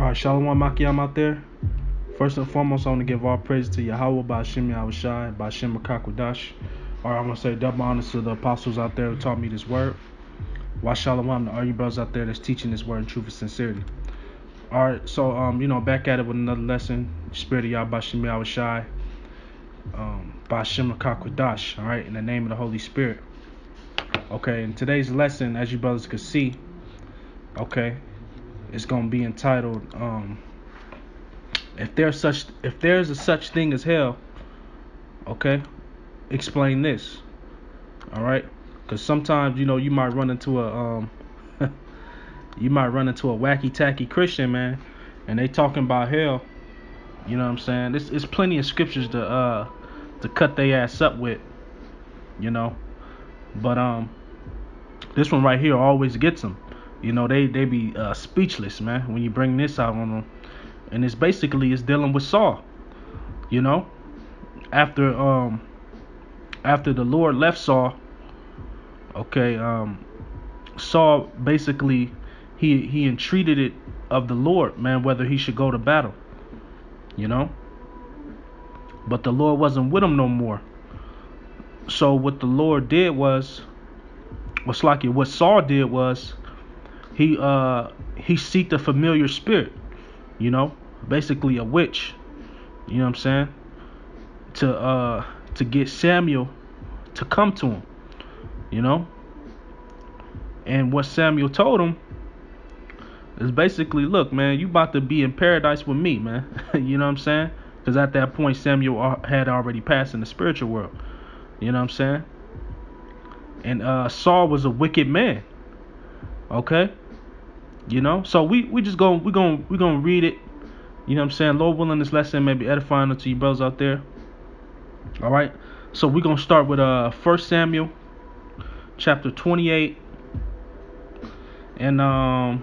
Alright, Shalom Makiam out there. First and foremost, I want to give all praise to Yahweh, Ba'ashem Yahushai, Ba'ashem Makakwadash. Alright, I want to say double honors to the apostles out there who taught me this word. Wa Shalom to all you brothers out there that's teaching this word in truth and sincerity. Alright, so back at it with another lesson. Spirit of Yahweh, Ba'ashem Yahushai, Ba'ashem Makakwadash. Alright, in the name of the Holy Spirit. Okay, in today's lesson, as you brothers can see, okay, it's gonna be entitled if there's a such thing as hell, okay, explain this. All right, because sometimes you might run into a wacky tacky Christian, man, and they talking about hell. You know what I'm saying? It's plenty of scriptures to cut their ass up with, but this one right here always gets them. They be speechless, man, when you bring this out on them. And it's dealing with Saul. After the Lord left Saul, okay, Saul basically he entreated it of the Lord, man, whether he should go to battle. But the Lord wasn't with him no more. So what the Lord did was, what Saul did was, he seeked a familiar spirit, basically a witch, you know what I'm saying, to get Samuel to come to him, and what Samuel told him is basically, look, man, you about to be in paradise with me, man. You know what I'm saying? Because at that point Samuel had already passed in the spiritual world, you know what I'm saying? And Saul was a wicked man, okay? So we gonna read it. You know what I'm saying? Lord willing, this lesson may be edifying unto you brothers out there. All right. So we're gonna start with 1 Samuel chapter 28, and I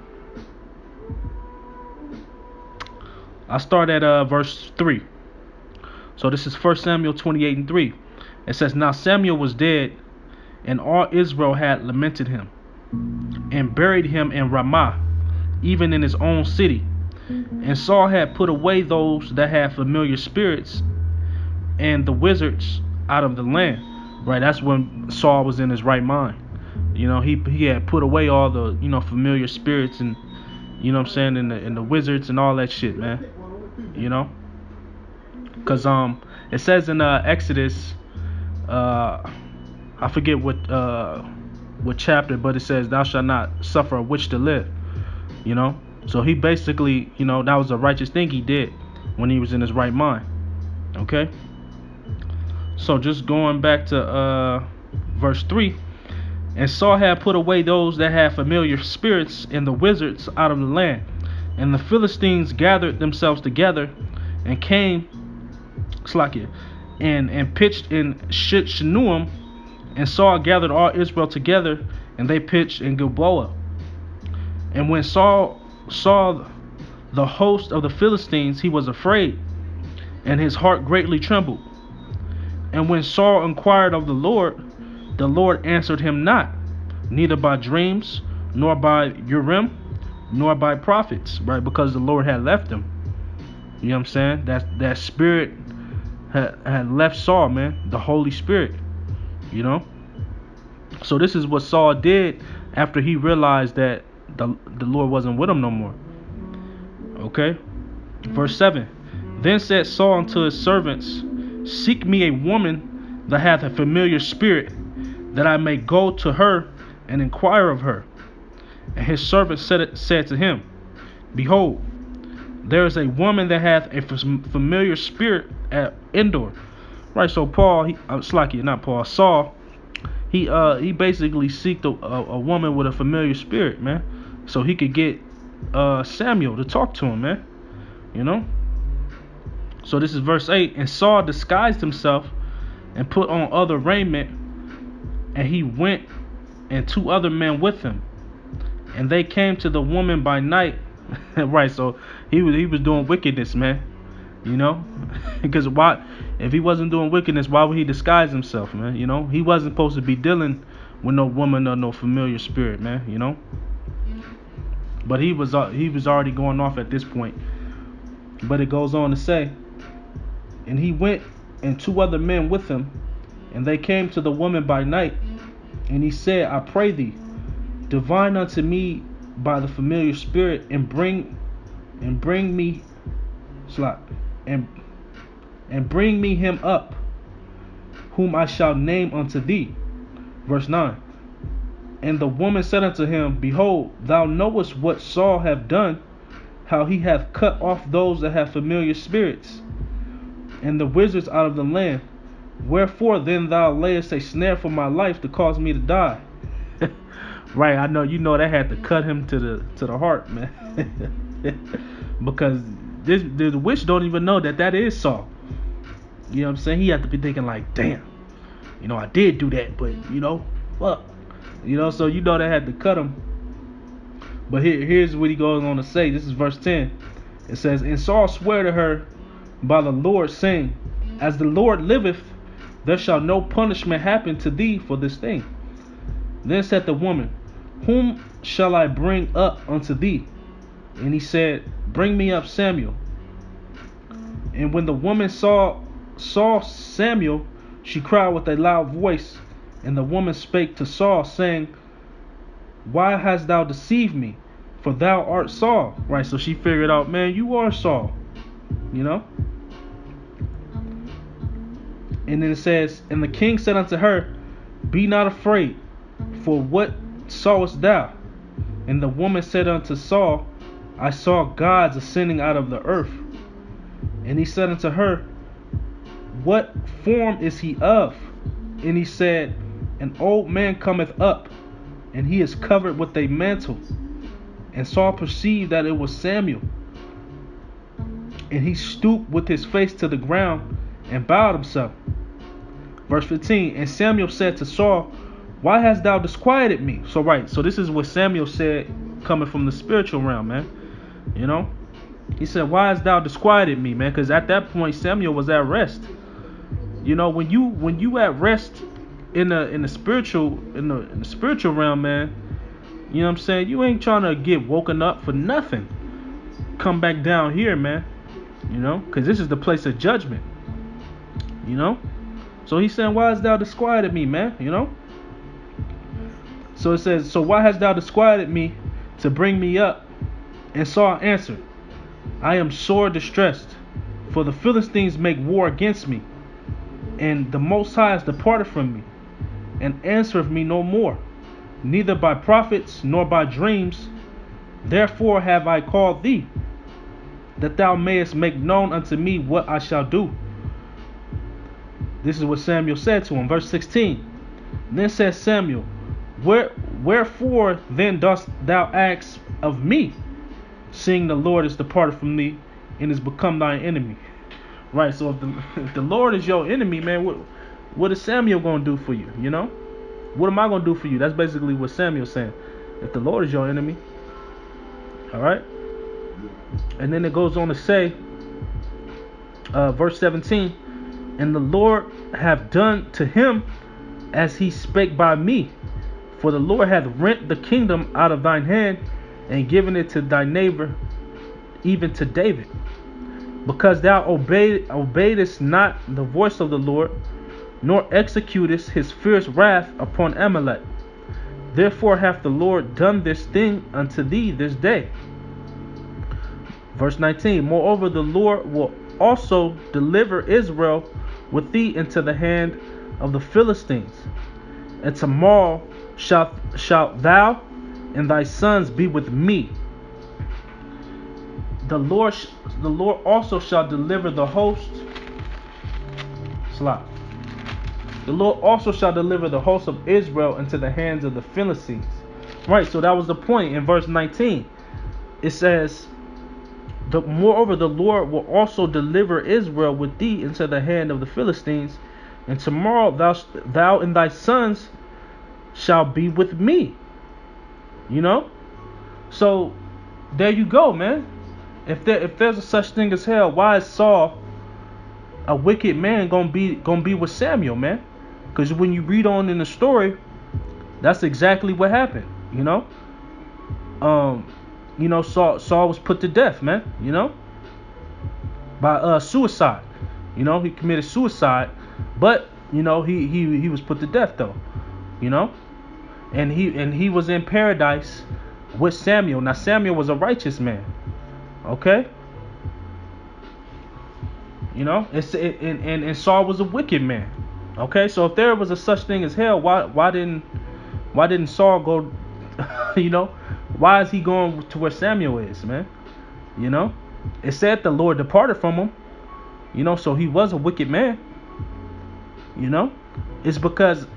start at verse 3. So this is 1 Samuel 28 and 3. It says, "Now Samuel was dead, and all Israel had lamented him, and buried him in Ramah, even in his own city. And Saul had put away those that had familiar spirits and the wizards out of the land." Right, that's when Saul was in his right mind. He had put away all the familiar spirits and and the wizards and all that shit, man. Because it says in Exodus, I forget what chapter, but it says, "Thou shalt not suffer a witch to live." So he basically, that was a righteous thing he did when he was in his right mind. Okay. So just going back to verse 3, "And Saul had put away those that had familiar spirits and the wizards out of the land. And the Philistines gathered themselves together and came and pitched in Shunem. And Saul gathered all Israel together, and they pitched in Gilboa. And when Saul saw the host of the Philistines, he was afraid, and his heart greatly trembled. And when Saul inquired of the Lord answered him not, neither by dreams, nor by Urim, nor by prophets," right? Because the Lord had left him. You know what I'm saying? That spirit had left Saul, man. The Holy Spirit. So this is what Saul did after he realized that the Lord wasn't with him no more. Okay. Verse 7. "Then said Saul unto his servants, Seek me a woman that hath a familiar spirit, that I may go to her and inquire of her. And his servant said to him, Behold, there is a woman that hath a familiar spirit at Endor." Right. So Saul, he basically seeked a woman with a familiar spirit, man, so he could get Samuel to talk to him, man. So this is verse 8. "And Saul disguised himself and put on other raiment, and he went, and 2 other men with him. And they came to the woman by night." Right. So he was doing wickedness, man. Because why? If he wasn't doing wickedness, why would he disguise himself, man? He wasn't supposed to be dealing with no woman or no familiar spirit, man. But he was already going off at this point. But it goes on to say, and he went and 2 other men with him, and they came to the woman by night, and he said, I pray thee, divine unto me by the familiar spirit, and bring me and bring me him up, whom I shall name unto thee. Verse 9. And the woman said unto him, Behold, thou knowest what Saul hath done, how he hath cut off those that have familiar spirits, and the wizards out of the land. Wherefore then thou layest a snare for my life to cause me to die. Right, I know, that had to cut him to the heart, man. Because the witch don't even know that is Saul. You know what I'm saying? He had to be thinking like, damn, I did do that, but fuck. So that had to cut him. But here's what he goes on to say. This is verse 10. It says, And Saul sware to her by the Lord, saying, As the Lord liveth, there shall no punishment happen to thee for this thing. Then said the woman, Whom shall I bring up unto thee? And he said, Bring me up Samuel. And when the woman saw Samuel, she cried with a loud voice. And the woman spake to Saul, saying, Why hast thou deceived me? For thou art Saul. Right, so she figured out, man, you are Saul. And then it says, And the king said unto her, Be not afraid, for what sawest thou? And the woman said unto Saul, I saw gods ascending out of the earth. And he said unto her, What form is he of? And he said, An old man cometh up, and he is covered with a mantle. And Saul perceived that it was Samuel. And he stooped with his face to the ground and bowed himself. Verse 15, And Samuel said to Saul, Why hast thou disquieted me? So this is what Samuel said, coming from the spiritual realm, man. He said, Why hast thou disquieted me, man? Because at that point Samuel was at rest. When you at rest in the spiritual realm, man, you know what I'm saying? You ain't trying to get woken up for nothing. Come back down here, man. Because this is the place of judgment. So he's saying, Why hast thou disquieted me, man? So it says, So why hast thou disquieted me to bring me up? And Saul answered, I am sore distressed, for the Philistines make war against me, and the Most High has departed from me, and answereth me no more, neither by prophets nor by dreams. Therefore have I called thee, that thou mayest make known unto me what I shall do. This is what Samuel said to him. Verse 16. Then said Samuel, Wherefore then dost thou ask of me, seeing the Lord is departed from thee, and is become thine enemy? Right, so if the Lord is your enemy, man, what is Samuel going to do for you? What am I going to do for you? That's basically what Samuel's saying. If the Lord is your enemy. Alright. And then it goes on to say, verse 17, And the Lord hath done to him as he spake by me. For the Lord hath rent the kingdom out of thine hand, and given it to thy neighbor, even to David. Because thou obeyedest not the voice of the Lord, nor executest his fierce wrath upon Amalek. Therefore hath the Lord done this thing unto thee this day. Verse 19, Moreover the Lord will also deliver Israel with thee into the hand of the Philistines. And tomorrow shalt thou and thy sons be with me. The Lord also shall deliver the host. The Lord also shall deliver the host of Israel into the hands of the Philistines. Right, so that was the point in verse 19. It says, Moreover the Lord will also deliver Israel with thee into the hand of the Philistines, and tomorrow thou and thy sons shall be with me. So there you go, man. If there's a such thing as hell, why is Saul, a wicked man, gonna be with Samuel, man? Because when you read on in the story, that's exactly what happened. Saul was put to death, man. By suicide. He committed suicide, but he was put to death though. You know, and he was in paradise with Samuel. Now Samuel was a righteous man. Okay. And Saul was a wicked man. Okay, so if there was a such thing as hell, why didn't Saul go? Why is he going to where Samuel is, man? It said the Lord departed from him. So he was a wicked man. It's because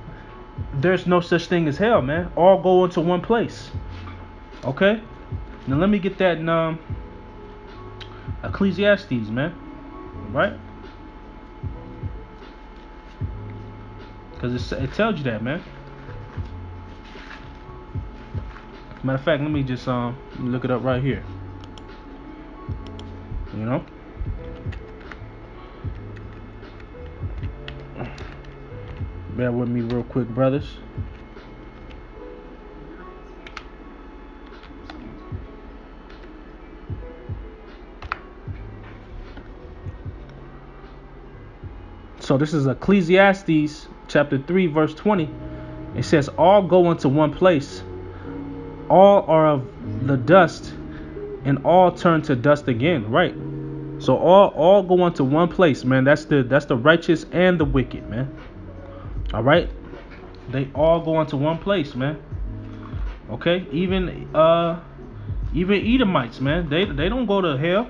there's no such thing as hell, man. All go into one place. Okay, now let me get that in Ecclesiastes, man. Right? Because it tells you that, man. Matter of fact, let me just look it up right here. Bear with me real quick, brothers. So this is Ecclesiastes chapter 3 verse 20. It says, all go into one place. All are of the dust, and all turn to dust again. Right. So all go into one place, man. That's the righteous and the wicked, man. All right. They all go into one place, man. Okay. Even Edomites, man. They don't go to hell.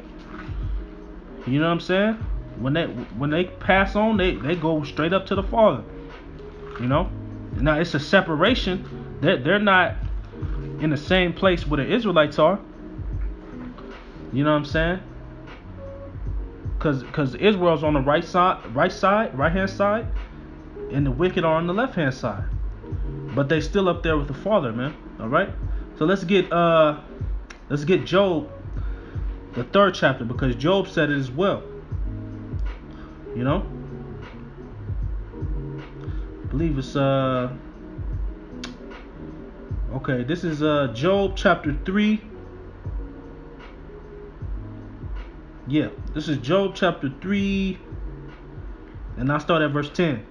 You know what I'm saying? When they pass on, they go straight up to the Father. Now it's a separation. They're not in the same place where the Israelites are. You know what I'm saying? Because Israel's on the right hand side, and the wicked are on the left hand side. But they still up there with the Father, man. All right. So let's get Job, the 3rd chapter, because Job said it as well. I believe it's okay, this is Job chapter 3. Yeah, this is Job chapter 3, and I start at verse 10.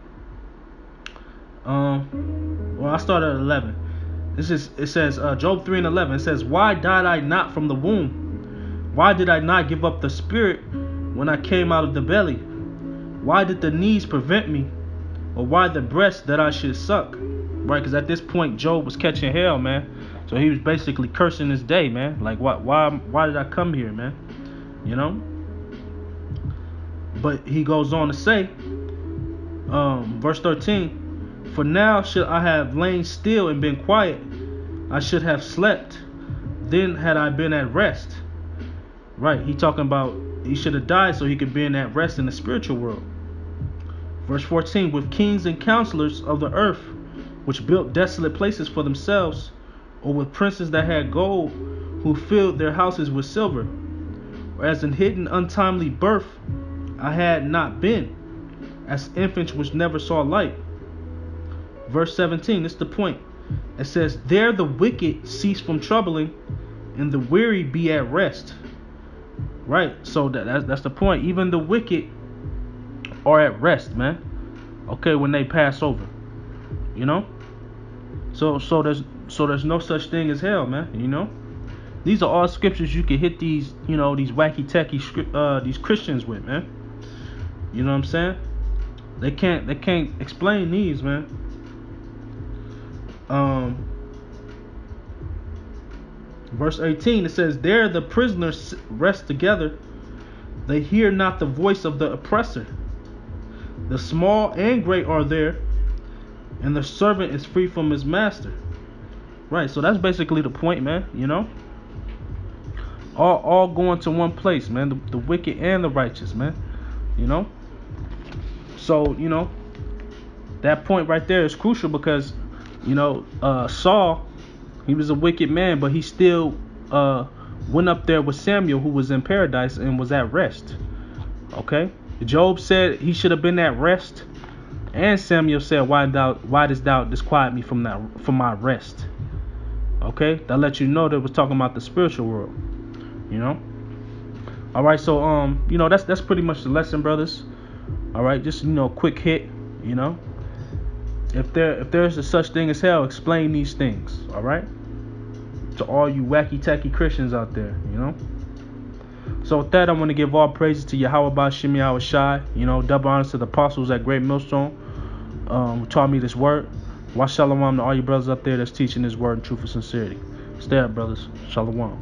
I start at 11. It says Job 3 and 11. It says, why died I not from the womb? Why did I not give up the spirit when I came out of the belly? Why did the knees prevent me? Or why the breast that I should suck? Right, because at this point Job was catching hell, man. So he was basically cursing his day, man. Like, why did I come here, man? But he goes on to say, verse 13, for now should I have lain still and been quiet, I should have slept, then had I been at rest. Right, he talking about he should have died so he could be in that rest in the spiritual world. Verse 14, with kings and counselors of the earth, which built desolate places for themselves, or with princes that had gold, who filled their houses with silver. Or as in hidden untimely birth, I had not been, as infants which never saw light. Verse 17, this is the point. It says, there the wicked cease from troubling, and the weary be at rest. Right, so that's the point. Even the wicked are at rest, man. Okay, when they pass over, So there's no such thing as hell, man. These are all scriptures you can hit these these wacky techy these Christians with, man. You know what I'm saying? They can't explain these, man. Verse 18, it says, there the prisoners rest together, they hear not the voice of the oppressor. The small and great are there, and the servant is free from his master. Right, so that's basically the point, man. All going to one place, man. The wicked and the righteous, man. So that point right there is crucial because Saul, he was a wicked man, but he still went up there with Samuel, who was in paradise and was at rest. Okay, Job said he should have been at rest, and Samuel said, why dost thou disquiet me from my rest? Okay, that lets you know that we're talking about the spiritual world. You know. All right, so that's pretty much the lesson, brothers. All right, just quick hit. You know, if there's a such thing as hell, explain these things. All right, to all you wacky tacky Christians out there. You know. So with that, I want to give all praises to Yahweh Bashim Yahweh Shai. Double honors to the apostles at Great Millstone, who taught me this word. Wa Shalom to all you brothers out there that's teaching this word in truth and sincerity. Stay up, brothers. Shalom.